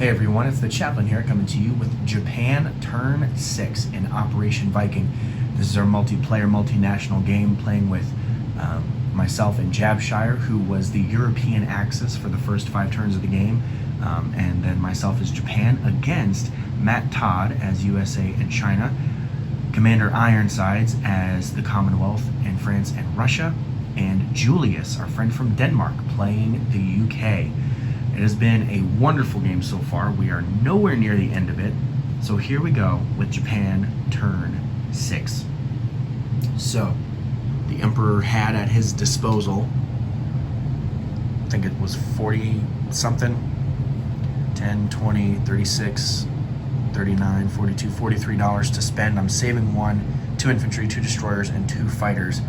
Hey everyone, it's the Chaplain here coming to you with Japan Turn 6 in Operation Viking. This is our multiplayer, multinational game playing with myself and Jabshire, who was the European Axis for the first 5 turns of the game, and then myself as Japan against Matt Todd as USA and China, Commander Ironsides as the Commonwealth and France and Russia, and Julius, our friend from Denmark, playing the UK. It has been a wonderful game so far. We are nowhere near the end of it. So here we go with Japan Turn 6. So, the Emperor had at his disposal, I think it was 40 something, 10, 20, 36, 39, 42, $43 to spend. I'm saving 2 infantry, 2 destroyers, and 2 fighters.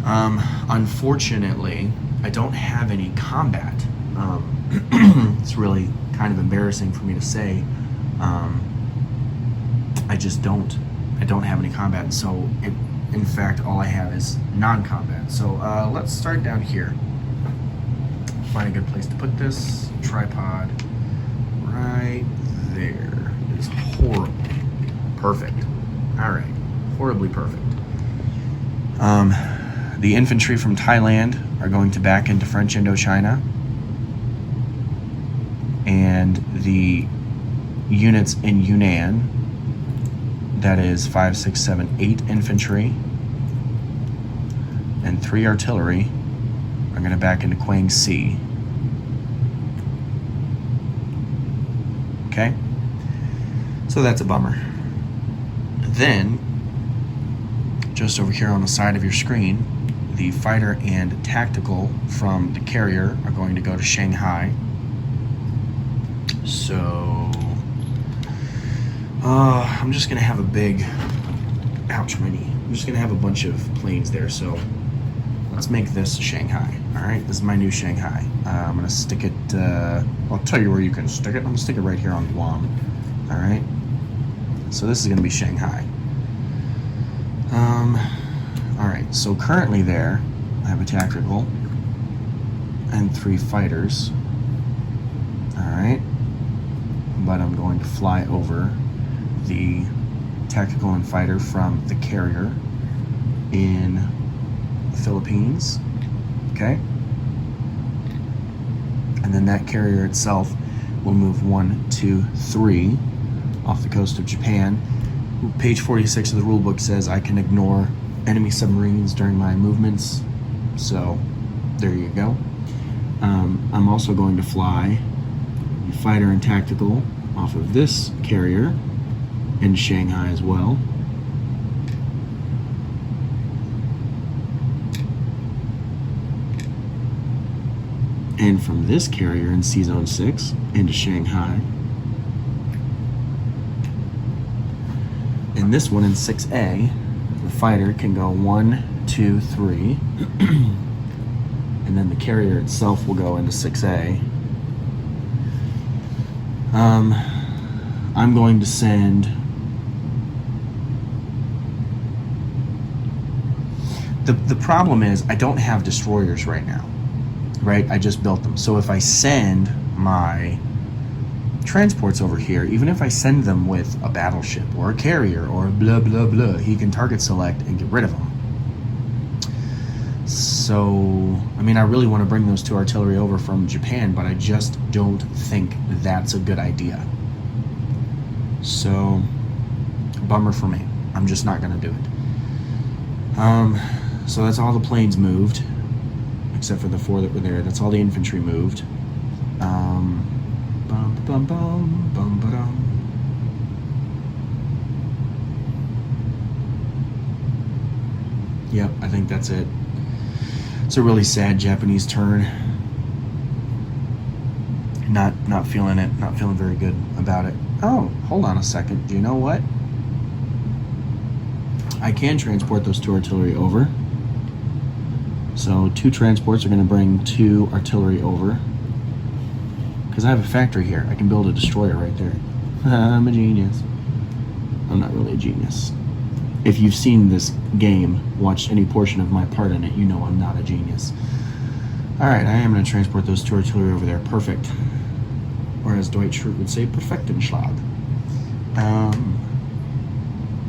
Unfortunately, I don't have any combat. It's really kind of embarrassing for me to say. I just don't have any combat. So in fact, all I have is non-combat. So let's start down here. Find a good place to put this. Tripod right there. It's horrible. Perfect. All right. Horribly perfect. The infantry from Thailand are going to back into French Indochina. And the units in Yunnan, that is 5, 6, 7, 8 infantry and 3 artillery, are going to back into Kwangsi. Okay? So that's a bummer. Then, just over here on the side of your screen, the fighter and tactical from the carrier are going to go to Shanghai. So, I'm just going to have a big, ouch, my knee. I'm just going to have a bunch of planes there, so let's make this Shanghai. Alright, this is my new Shanghai. I'm going to stick it, I'll tell you where you can stick it. I'm going to stick it right here on Guam. Alright, so this is going to be Shanghai. Alright, so currently there, I have a tactical and 3 fighters. Alright. But I'm going to fly over the tactical and fighter from the carrier in the Philippines. Okay? And then that carrier itself will move 1, 2, 3 off the coast of Japan. Page 46 of the rulebook says I can ignore enemy submarines during my movements. So, there you go. I'm also going to fly fighter and tactical off of this carrier in Shanghai as well. And from this carrier in C-Zone 6 into Shanghai. And this one in 6A, the fighter can go 1, 2, 3. And then the carrier itself will go into 6A. I'm going to send the problem is I don't have destroyers right now, right? I just built them. So if I send my transports over here, even if I send them with a battleship or a carrier or blah blah blah, he can target select and get rid of them. So, I mean, I really want to bring those 2 artillery over from Japan, but I just don't think that's a good idea. So, bummer for me. I'm just not going to do it. So that's all the planes moved, except for the 4 that were there. That's all the infantry moved. Yep, I think that's it. It's a really sad Japanese turn. Not feeling it. Not feeling very good about it. Oh, hold on a second. Do you know what? I can transport those 2 artillery over. So 2 transports are going to bring 2 artillery over. Because I have a factory here. I can build a destroyer right there. I'm a genius. I'm not really a genius. If you've seen this game, watched any portion of my part in it, you know I'm not a genius. Alright, I am going to transport those 2 artillery over there. Perfect. or as Dwight Schrute would say, Perfektenschlag.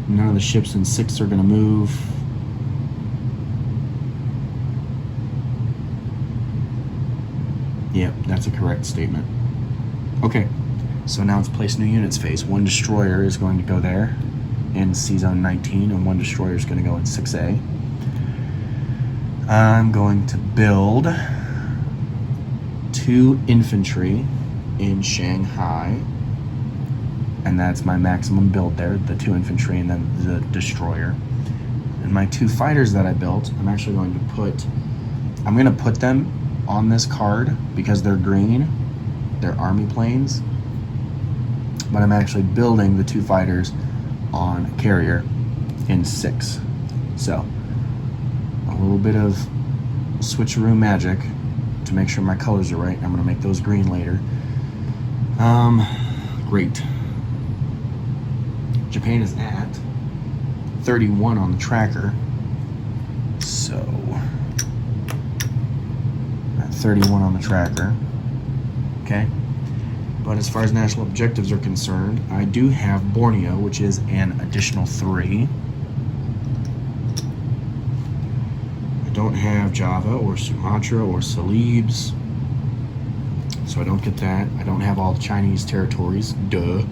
None of the ships in 6 are going to move. Yep, that's a correct statement. Okay, so now it's place new units phase. 1 destroyer is going to go there in C-Zone 19, and 1 destroyer is going to go in 6A. I'm going to build 2 infantry in Shanghai, and that's my maximum build there, the 2 infantry and then the destroyer. And my 2 fighters that I built, I'm actually going to put them on this card because they're green, they're army planes, but I'm actually building the 2 fighters on carrier in 6. So a little bit of switcheroo magic to make sure my colors are right. I'm going to make those green later. Great. Japan is at 31 on the tracker. So at 31 on the tracker. Okay. But as far as national objectives are concerned, I do have Borneo, which is an additional 3. I don't have Java or Sumatra or Celebes, so I don't get that. I don't have all the Chinese territories. Duh.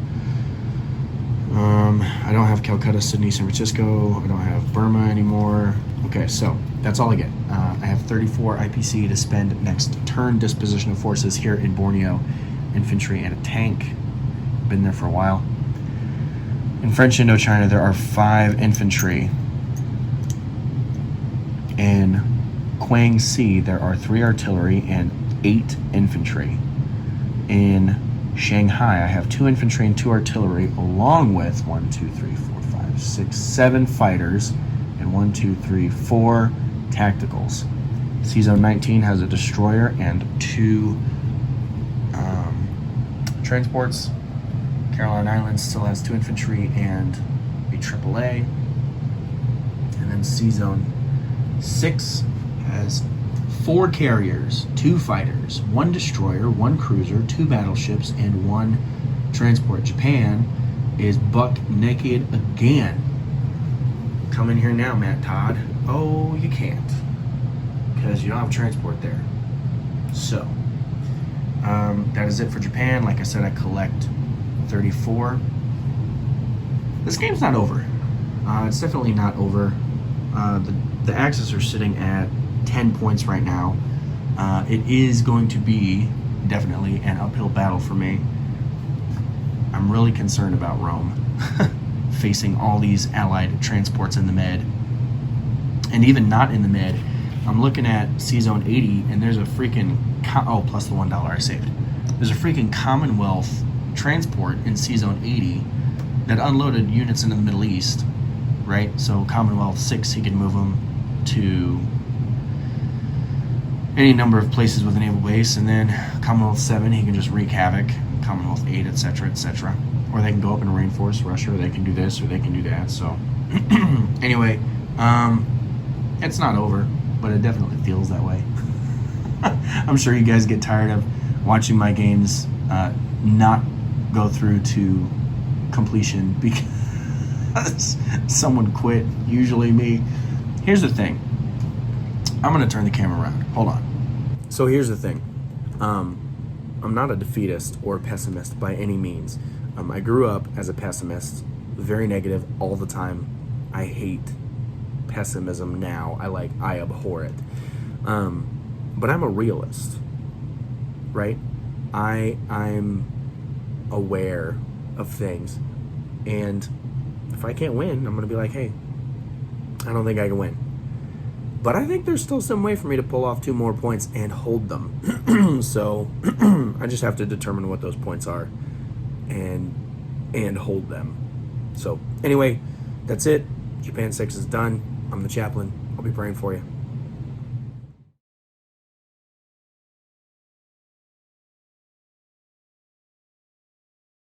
I don't have Calcutta, Sydney, San Francisco. I don't have Burma anymore. Okay, so that's all I get. I have 34 IPC to spend next turn. Disposition of forces here in Borneo. Infantry and a tank. Been there for a while. In French Indochina, there are 5 infantry. In Quang Si, there are 3 artillery and 8 infantry. In Shanghai, I have 2 infantry and 2 artillery, along with 7 fighters and 4 tacticals. C-Zone 19 has a destroyer and 2 transports. Caroline Islands still has 2 infantry and a AAA. And then C-Zone 6 has 4 carriers, 2 fighters, 1 destroyer, 1 cruiser, 2 battleships, and 1 transport. Japan is buck naked again. Come in here now, Matt Todd. Oh, you can't, because you don't have transport there. So that is it for Japan. Like I said, I collect 34. This game's not over. It's definitely not over. The Axis are sitting at 10 points right now. It is going to be definitely an uphill battle for me. I'm really concerned about Rome facing all these allied transports in the Med, and even not in the Med. I'm looking at C-Zone 80, and there's a freaking plus the $1 I saved. There's a freaking Commonwealth transport in C-Zone 80 that unloaded units into the Middle East, right? So Commonwealth 6, he can move them to any number of places with a naval base, and then Commonwealth 7, he can just wreak havoc. Commonwealth 8, etc., etc. Or they can go up and reinforce Russia, or they can do this, or they can do that. So anyway, it's not over, but it definitely feels that way. I'm sure you guys get tired of watching my games not go through to completion because someone quit, usually me. Here's the thing. I'm going to turn the camera around. Hold on. So here's the thing. I'm not a defeatist or pessimist by any means. I grew up as a pessimist, very negative all the time. I hate pessimism now. I abhor it. But I'm a realist, right? I'm aware of things, and if I can't win, I'm gonna be like, hey, I don't think I can win. But I think there's still some way for me to pull off 2 more points and hold them. So I just have to determine what those points are and hold them. So anyway, that's it. Japan 6 is done. I'm the chaplain. I'll be praying for you.